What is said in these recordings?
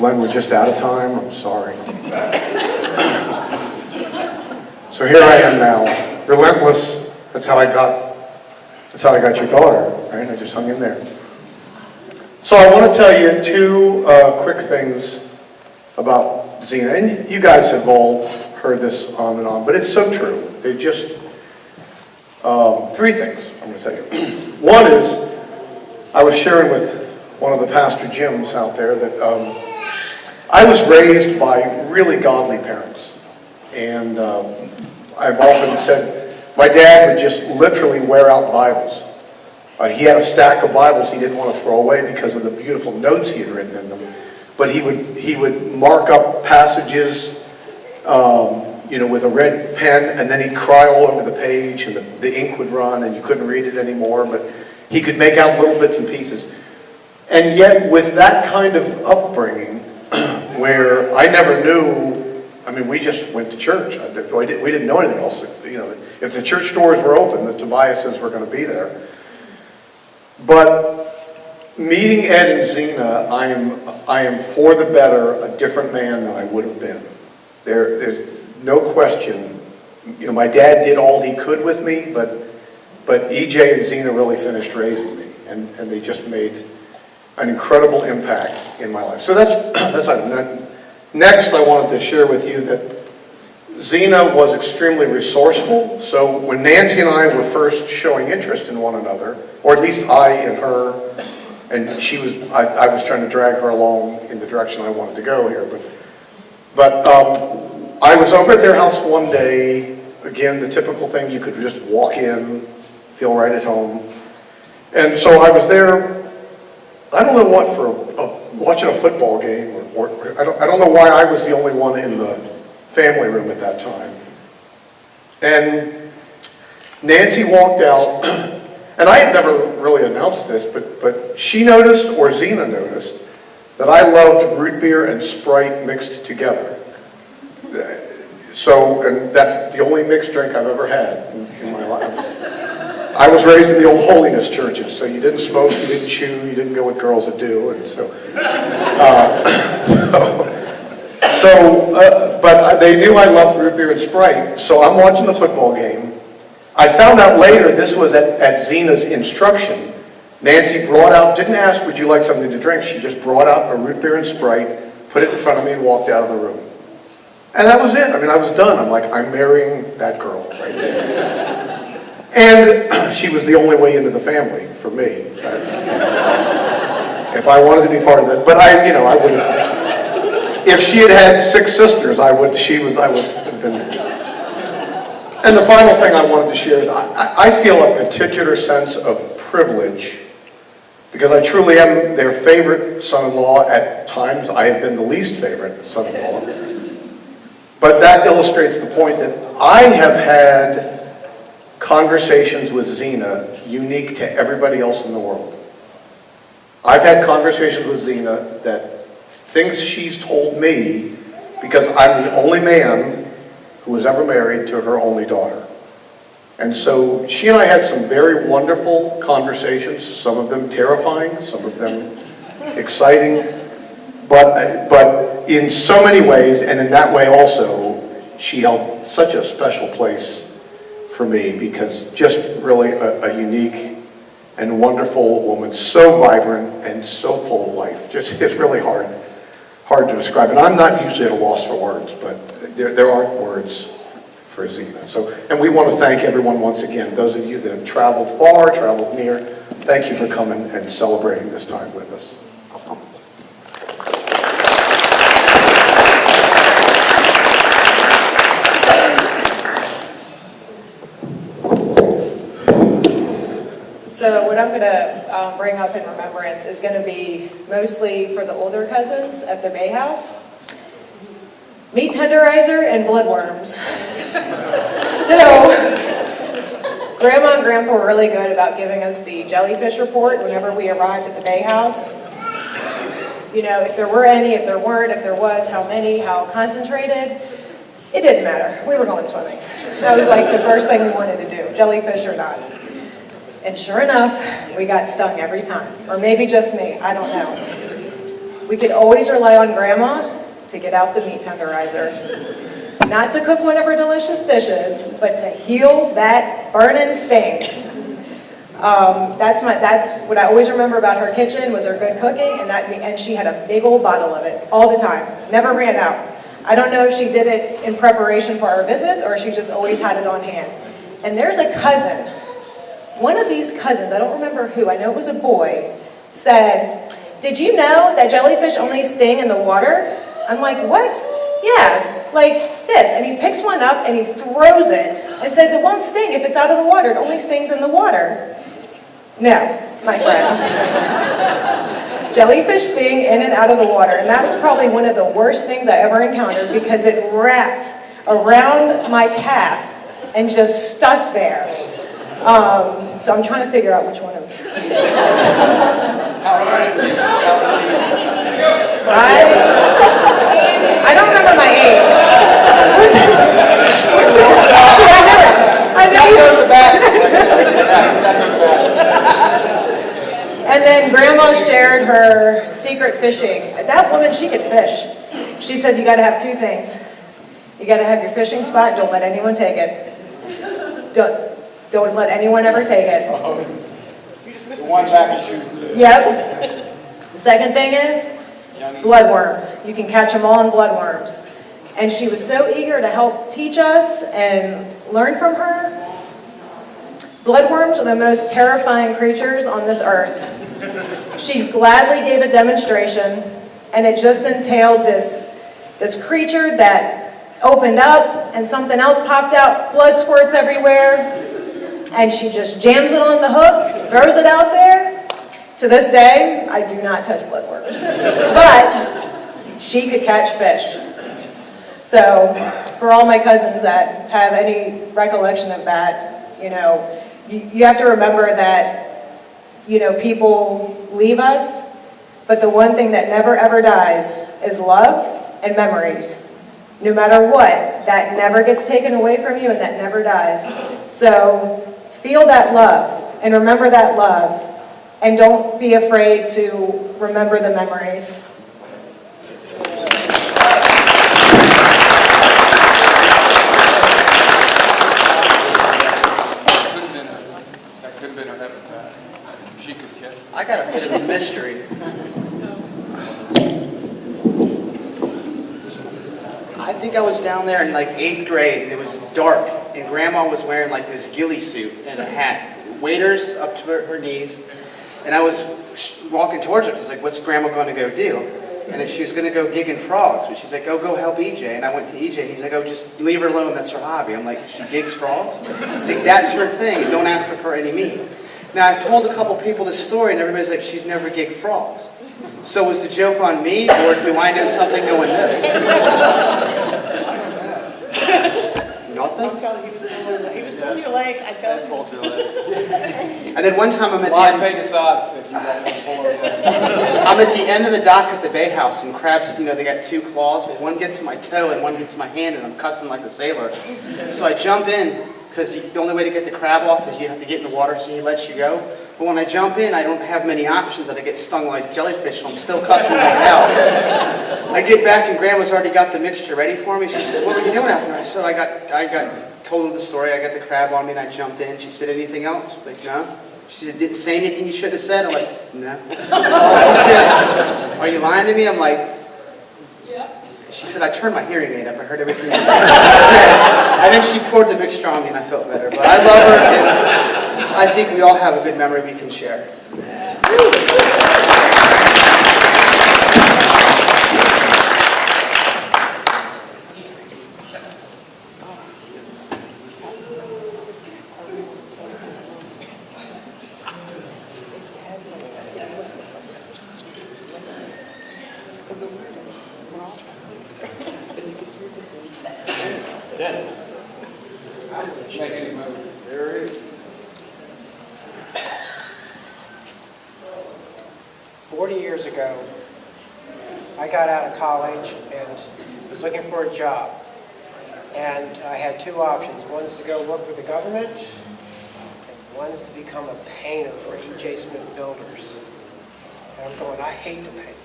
Glenn, we're just out of time. I'm sorry. So here I am now, relentless. That's how I got your daughter, right? I just hung in there. So I want to tell you two quick things about Zena. And you guys have all heard this on and on, but it's so true. They just, three things I'm going to tell you. One is, I was sharing with one of the Pastor Jims out there that I was raised by really godly parents. And I've often said, my dad would just literally wear out Bibles. He had a stack of Bibles he didn't want to throw away because of the beautiful notes he had written in them. But he would mark up passages, with a red pen, and then he'd cry all over the page, and the ink would run, and you couldn't read it anymore. But he could make out little bits and pieces. And yet, with that kind of upbringing, where I never knew, we just went to church. We didn't know anything else. If the church doors were open, the Tobiases were going to be there. But meeting Ed and Zena, I am for the better a different man than I would have been. There's no question. My dad did all he could with me, but EJ and Zena really finished raising me, and they just made an incredible impact in my life. So that's item. Next, I wanted to share with you that Zena was extremely resourceful. So when Nancy and I were first showing interest in one another, or at least I and her, and I was trying to drag her along in the direction I wanted to go here, but I was over at their house one day. Again, the typical thing, you could just walk in, feel right at home. And so I was there, I don't know what, for watching a football game, or I don't know why I was the only one in the family room at that time. And Nancy walked out, and I had never really announced this, but she noticed, or Zena noticed, that I loved root beer and Sprite mixed together. And that's the only mixed drink I've ever had in my life. I was raised in the old holiness churches, so you didn't smoke, you didn't chew, you didn't go with girls that do, and but they knew I loved root beer and Sprite, so I'm watching the football game. I found out later this was at Zena's instruction. Nancy brought out, didn't ask, would you like something to drink? She just brought out a root beer and Sprite, put it in front of me, and walked out of the room. And that was it. I was done. I'm like, I'm marrying that girl right there. Yes. And she was the only way into the family for me. If I wanted to be part of it, but I would have. If she had had 6 sisters, I would have been. And the final thing I wanted to share is I feel a particular sense of privilege because I truly am their favorite son-in-law. At times, I have been the least favorite son-in-law. But that illustrates the point that I have had conversations with Zena unique to everybody else in the world. I've had conversations with Zena that things she's told me because I'm the only man who was ever married to her only daughter. And so she and I had some very wonderful conversations, some of them terrifying, some of them exciting, but in so many ways, and in that way also, she held such a special place for me because just really a unique and wonderful woman, so vibrant and so full of life. It's really hard to describe. And I'm not usually at a loss for words, but there aren't words for Zena. And we want to thank everyone once again. Those of you that have traveled far, traveled near, thank you for coming and celebrating this time with us. So what I'm going to bring up in remembrance is going to be mostly for the older cousins at the May house. Meat tenderizer and bloodworms. So Grandma and Grandpa were really good about giving us the jellyfish report whenever we arrived at the May house. If there were any, if there weren't, if there was, how many, how concentrated. It didn't matter. We were going swimming. That was like the first thing we wanted to do, jellyfish or not. And sure enough, we got stung every time. Or maybe just me, I don't know. We could always rely on Grandma to get out the meat tenderizer. Not to cook one of her delicious dishes, but to heal that burning sting. That's what I always remember about her kitchen, was her good cooking, and she had a big old bottle of it all the time. Never ran out. I don't know if she did it in preparation for our visits or she just always had it on hand. And there's a cousin. One of these cousins, I don't remember who, I know it was a boy, said, "Did you know that jellyfish only sting in the water?" I'm like, "What?" "Yeah, like this." And he picks one up and he throws it and says, "It won't sting if it's out of the water. It only stings in the water." No, my friends. Jellyfish sting in and out of the water. And that was probably one of the worst things I ever encountered because it wrapped around my calf and just stuck there. So I'm trying to figure out which one of them. I don't remember my age. I know you know the back. And then Grandma shared her secret fishing. That woman, she could fish. She said, "You got to have two things. You got to have your fishing spot and don't let anyone take it. Don't let anyone ever take it." The one back in shoes. Yep. The second thing is bloodworms. You can catch them all in bloodworms. And she was so eager to help teach us and learn from her. Bloodworms are the most terrifying creatures on this earth. She gladly gave a demonstration, and it just entailed this creature that opened up and something else popped out, blood squirts everywhere, and she just jams it on the hook, throws it out there. To this day, I do not touch bloodworms, but she could catch fish. So for all my cousins that have any recollection of that, you have to remember that, people leave us, but the one thing that never ever dies is love and memories. No matter what, that never gets taken away from you and that never dies. So feel that love and remember that love, and don't be afraid to remember the memories. I got a bit of a mystery. I think I was down there in like 8th grade and it was dark and Grandma was wearing like this ghillie suit and a hat, waders up to her knees, and I was walking towards her. I was like, "What's Grandma going to go do?" And then she was going to go gigging frogs, but she's like, "Oh, go help EJ." And I went to EJ. He's like, "Oh, just leave her alone. That's her hobby." I'm like, "She gigs frogs?" He's like, "That's her thing. Don't ask her for any meat." Now, I've told a couple people this story, and everybody's like, "She's never gigged frogs." So was the joke on me, or do I know something no one knows? Nothing? I'm telling you, he was pulling your leg. I tell you. Pulled your leg. And then one time I'm at Las the end. Vegas odds if you want to pull it. I'm at the end of the dock at the Bay House, and crabs, they got two claws. Well, one gets in my toe, and one gets in my hand, and I'm cussing like a sailor. So I jump in, because the only way to get the crab off is you have to get in the water so he lets you go. But when I jump in, I don't have many options, and I get stung like jellyfish, so I'm still cussing back out. I get back, and Grandma's already got the mixture ready for me. She says, "What were you doing out there?" I said, I got told her the story. I got the crab on me, and I jumped in. She said, "Anything else?" I'm like, "No." She said, "Didn't say anything you should have said?" I'm like, "No." She said, "Are you lying to me?" I'm like, "Yeah." She said, "I turned my hearing aid up. I heard everything you said." And then she poured the mixture on me, and I felt better. But I love her, and I think we all have a good memory we can share. 40 years ago, I got out of college and was looking for a job. And I had two options. One's to go work with the government, and one's to become a painter for E.J. Smith Builders. And I'm going, I hate to paint.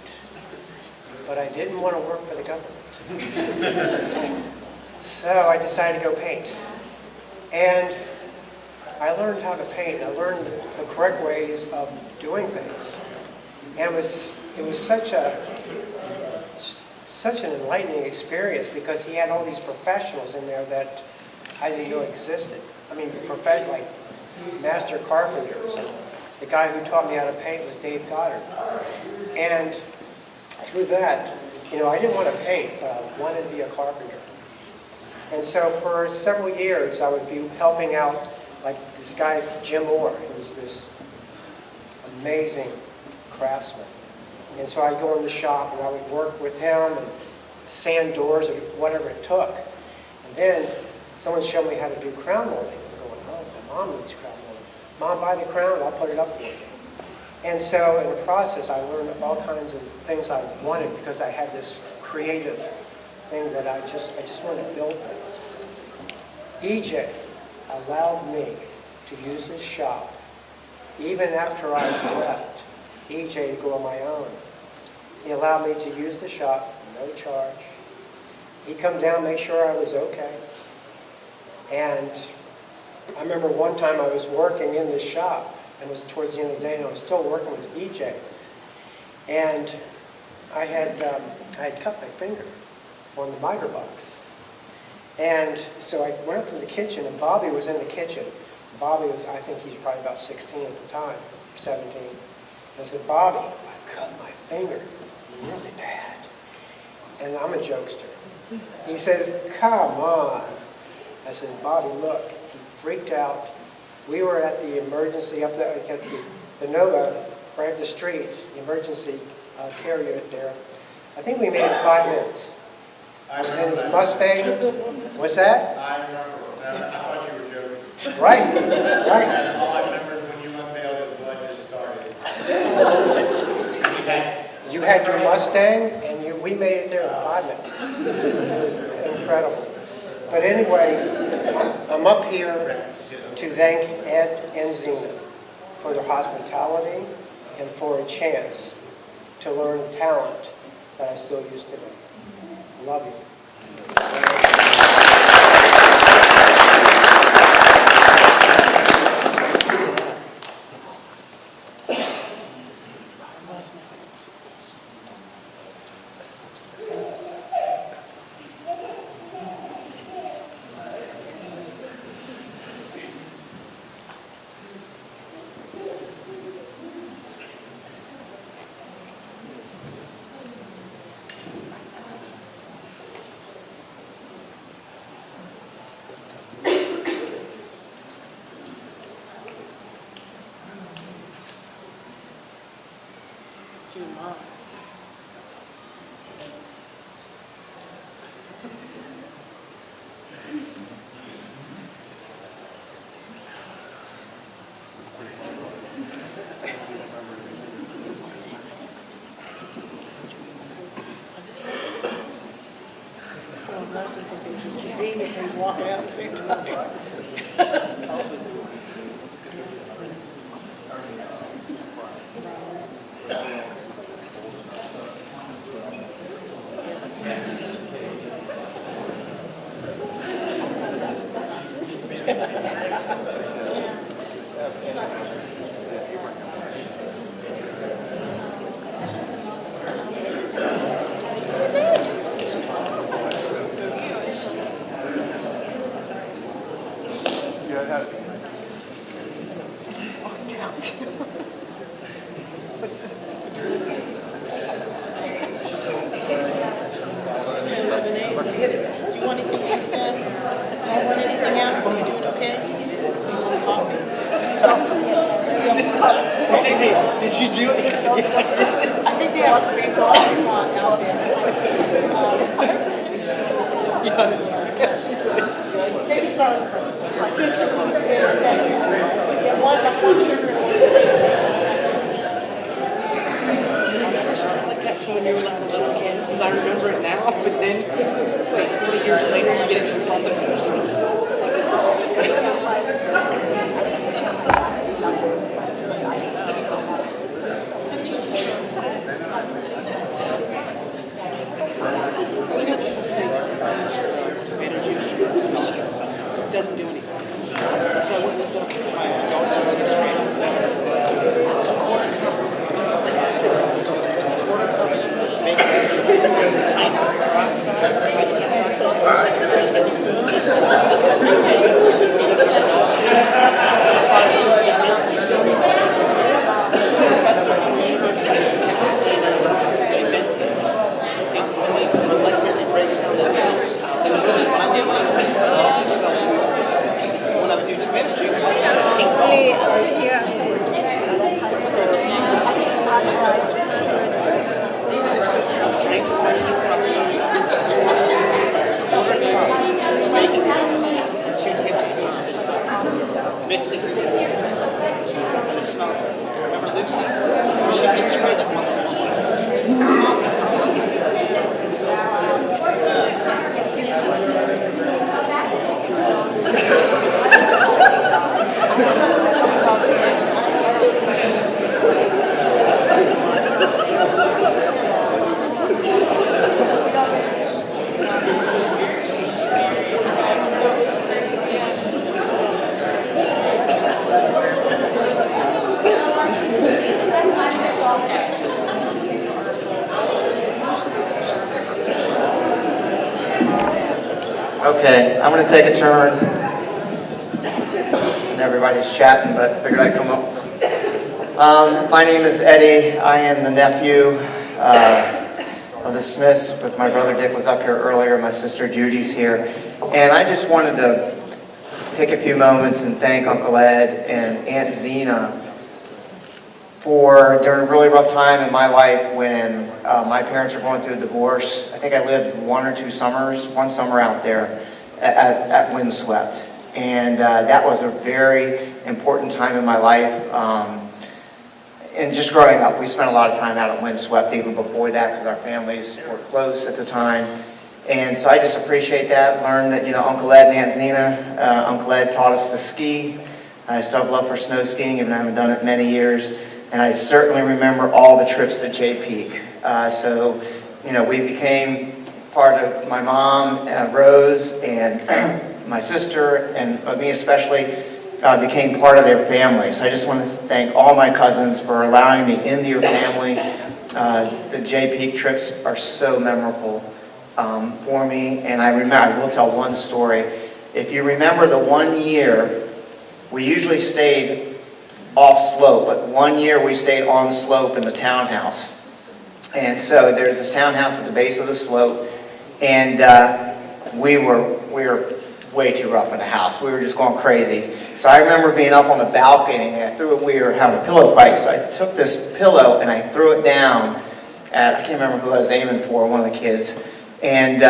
but I didn't want to work for the government. So I decided to go paint. And I learned how to paint. I learned the correct ways of doing things. And it was such an enlightening experience because he had all these professionals in there that I didn't know existed. I mean, like master carpenters. And the guy who taught me how to paint was Dave Goddard. And through that, I didn't want to paint, but I wanted to be a carpenter. And so for several years, I would be helping out, like this guy, Jim Orr, who was this amazing craftsman. And so I'd go in the shop and I would work with him and sand doors or whatever it took. And then someone showed me how to do crown molding. I'm going, oh, my mom needs crown molding. Mom, buy the crown, I'll put it up for you. And so in the process, I learned all kinds of things I wanted because I had this creative thing that I just wanted to build things. EJ allowed me to use his shop even after I left EJ to go on my own. He allowed me to use the shop, no charge. He'd come down, make sure I was okay. And I remember one time I was working in this shop, and it was towards the end of the day, and I was still working with EJ. And I had cut my finger on the miter box. And so I went up to the kitchen, and Bobby was in the kitchen. Bobby, I think he's probably about 16 at the time, 17. I said, Bobby, I cut my finger really bad. And I'm a jokester. He says, come on. I said, Bobby, look. He freaked out. We were at the emergency up there, at the Nova, right up the street, the emergency care unit there. I think we made it 5 minutes. I was in his Mustang. What's that? I remember. I thought you were joking. Right. And all I remember is when you unveiled it, the blood just started. You had your Mustang, and we made it there in 5 minutes. It was incredible. But anyway, I'm up here to thank Ed and Zena for their hospitality and for a chance to learn talent that I still use today. I love you. To your mom. It was just convenient when he's walking out at the same time. Did you do it? I think they have a big coffee pot out there. Maybe start on the front. Get one sugar Stuff like that from when you were like a little kid, because I remember it now, but then like 40 years later you get it from the person. Okay, I'm going to take a turn. And everybody's chatting, but figured I'd come up. My name is Eddie. I am the nephew of the Smiths. With my brother Dick was up here earlier. My sister Judy's here. And I just wanted to take a few moments and thank Uncle Ed and Aunt Zena for during a really rough time in my life when my parents were going through a divorce. I think I lived one summer out there at Windswept. And that was a very important time in my life. And just growing up, we spent a lot of time out at Windswept even before that because our families were close at the time. And so I just appreciate that, learned that, Uncle Ed and Aunt Zena, Uncle Ed taught us to ski. I still have love for snow skiing, even though I haven't done it in many years. And I certainly remember all the trips to Jay Peak. So we became part of my mom, Rose, and my sister, and me especially, became part of their family. So I just want to thank all my cousins for allowing me into your family. The Jay Peak trips are so memorable for me. And I will tell one story. If you remember the one year, we usually stayed off slope, but one year we stayed on slope in the townhouse. And so there's this townhouse at the base of the slope, and we were way too rough in the house. We were just going crazy. So I remember being up on the balcony, and we were having a pillow fight, so I took this pillow and I threw it down at, I can't remember who I was aiming for, one of the kids, and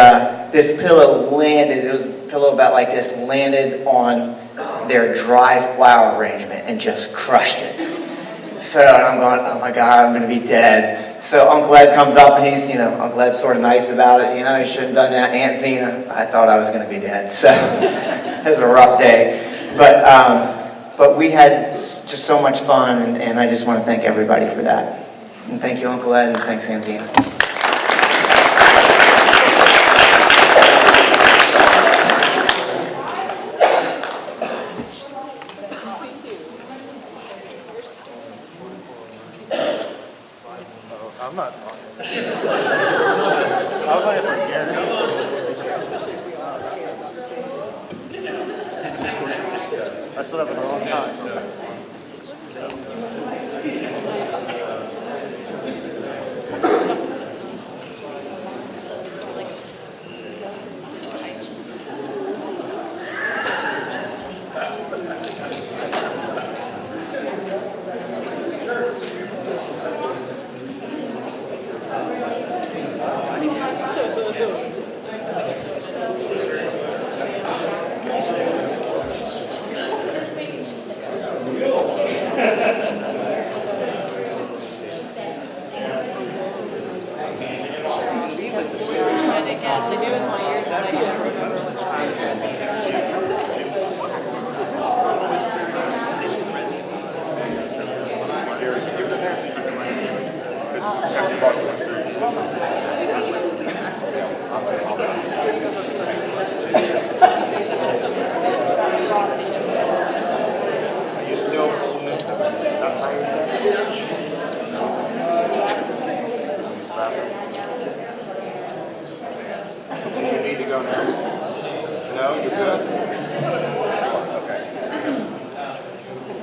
this pillow landed, it was a pillow about like this, landed on their dry flower arrangement and just crushed it. So I'm going, oh my God, I'm going to be dead. So Uncle Ed comes up and he's, Uncle Ed's sort of nice about it. You shouldn't have done that. Aunt Zena, I thought I was going to be dead. So it was a rough day. But we had just so much fun, and I just want to thank everybody for that. And thank you, Uncle Ed, and thanks, Aunt Zena. I'm not talking. I was looking for Gary. I stood up at the wrong time.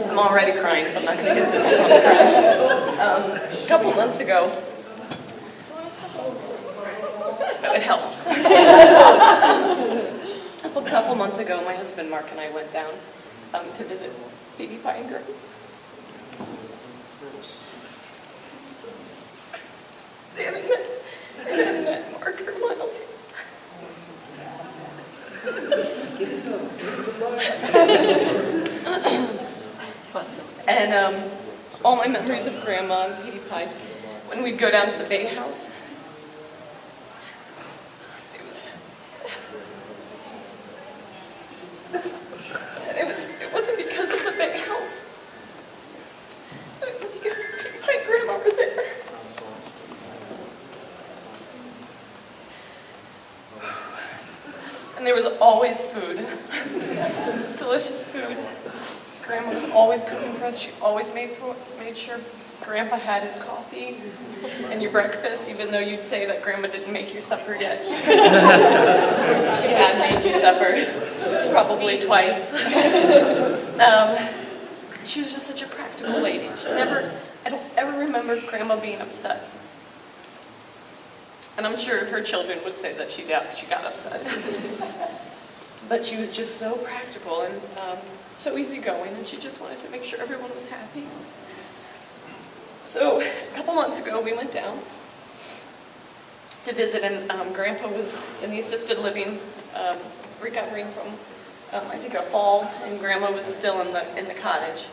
I'm already crying, so I'm not going to get this. A couple months ago, it helps. A couple months ago, my husband Mark and I went down to visit baby Pie and Girl. They haven't met Mark or Miles yet. And all my memories of Grandma and Petey Pie, when we'd go down to the Bay House, it wasn't because of the Bay House, but it was because Petey Pie and Grandma were there. And there was always food, delicious food. Grandma was always cooking for us. She always made sure Grandpa had his coffee and your breakfast, even though you'd say that Grandma didn't make you supper yet. She had made you supper, probably twice. She was just such a practical lady. I don't ever remember Grandma being upset. And I'm sure her children would say that she got upset. But she was just so practical and so easygoing, and she just wanted to make sure everyone was happy. So a couple months ago, we went down to visit, and Grandpa was in the assisted living, recovering from, I think, a fall, and Grandma was still in the cottage.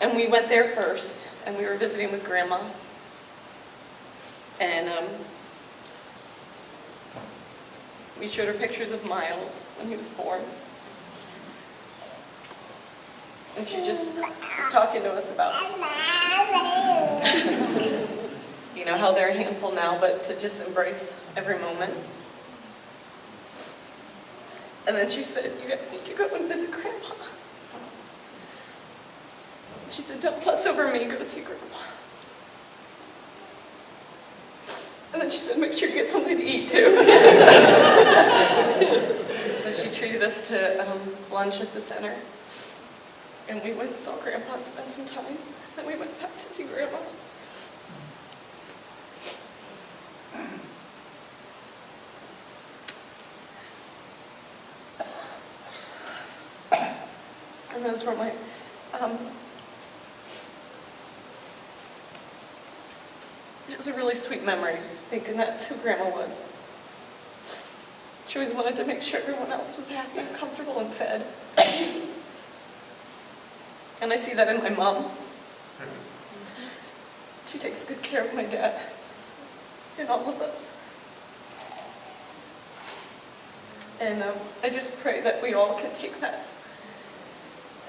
And we went there first, and we were visiting with Grandma. And we showed her pictures of Miles when he was born. And she just was talking to us about, you know, how they're a handful now, but to just embrace every moment. And then she said, you guys need to go and visit Grandpa. She said, don't fuss over me, go see Grandpa. And then she said, make sure you get something to eat too. So she treated us to lunch at the center. And we went and saw Grandpa and spent some time. Then we went back to see Grandma. And those were my, it was a really sweet memory, thinking that's who Grandma was. She always wanted to make sure everyone else was happy and comfortable and fed. And I see that in my mom. She takes good care of my dad and all of us. And I just pray that we all can take that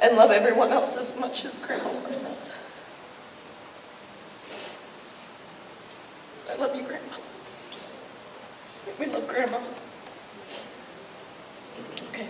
and love everyone else as much as Grandma loved us. I love you, Grandma. We love Grandma. Okay.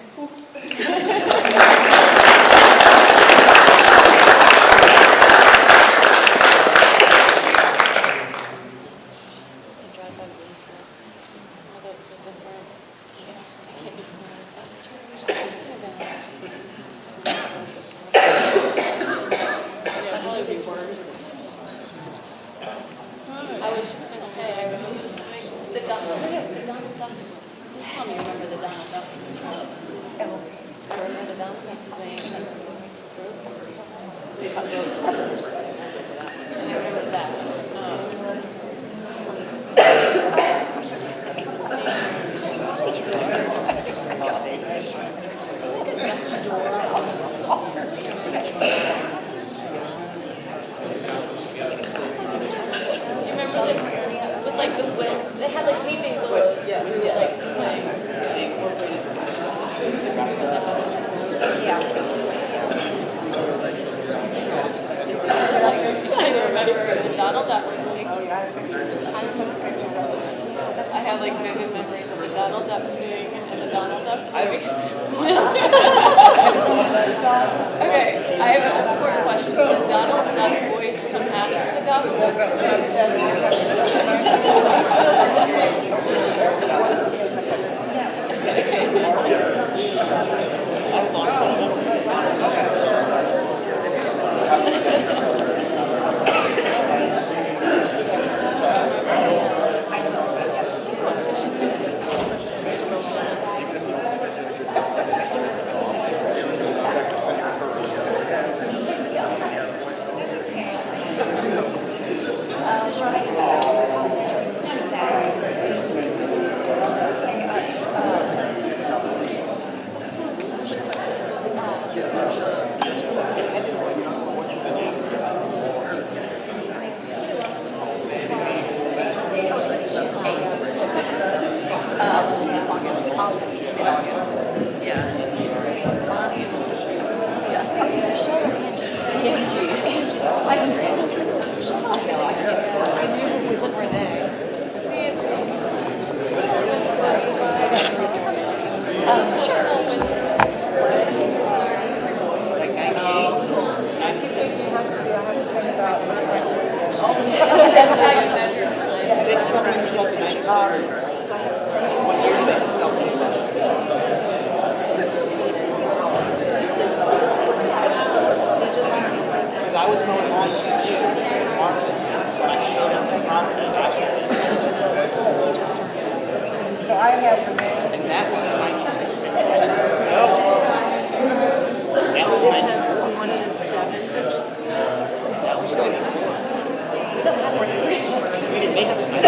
I have the man. And that was 96. No. That was 94. One is 7. That was 94. We didn't make it the same.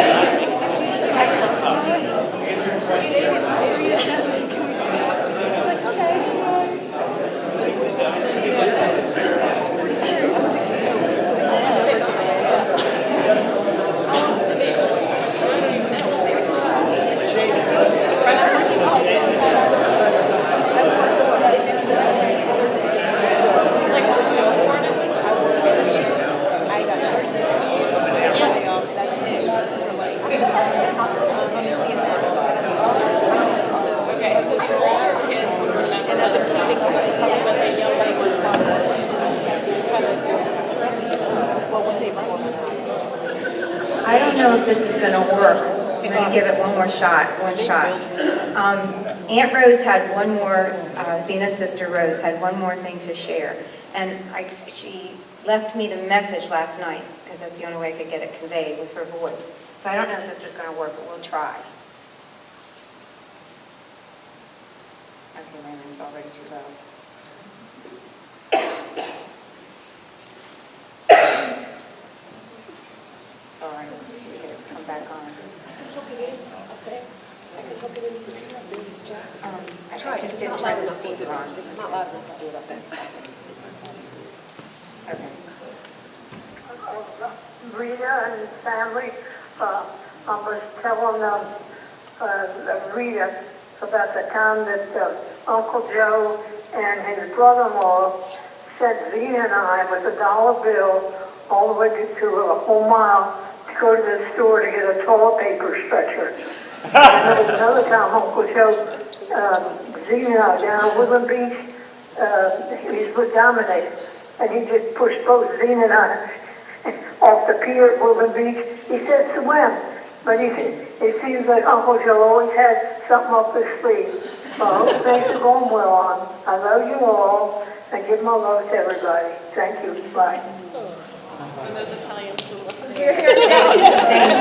I don't know if this is going to work. I'm going to give it one shot. Aunt Rose had one more, Zena's sister Rose had one more thing to share. And she left me the message last night, because that's the only way I could get it conveyed with her voice. So I don't know if this is going to work, but we'll try. Okay, wait a minute, it's already too low. Sorry, we gotta come back on. I just didn't turn the speaker on. It's not loud enough to do it up this. Okay. Rita and his family, I was telling Rita about the time that Uncle Joe and his brother-in-law sent Zena and I with a $1 bill all the way to a whole mile to go to the store to get a toilet paper stretcher. And there was another time Uncle Joe, Zena down at Woodland Beach, he was with Dominic, and he just pushed both Zena and I off the pier at Woodland Beach. He said swim, but it seems like Uncle Joe always had something up his sleeve. So I hope things are going well on. I love you all, and give my love to everybody. Thank you. Bye. And those Italians who listen Thank